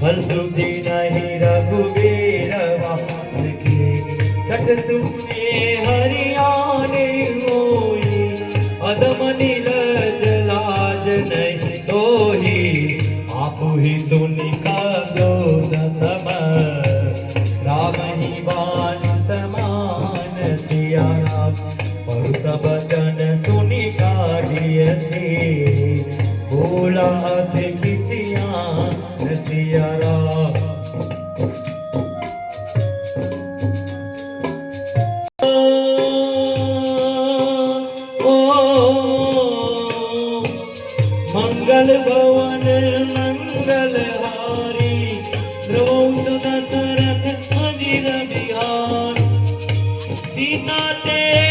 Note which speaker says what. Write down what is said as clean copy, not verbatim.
Speaker 1: हर्षुदि नहीं रघुवीर वाहन के सठ सुने हरियाणे होई अदम नीरज लाज नहीं तोही आपु ही तुनिका दो सम राम ही बाण समान सिया राम परुष बचन सुनि काढ़िय से बोला अति किसिया सिया राम मंगल भवन मंगल हारी द्रौपदी दशरथ अजिर बिहार सीता ते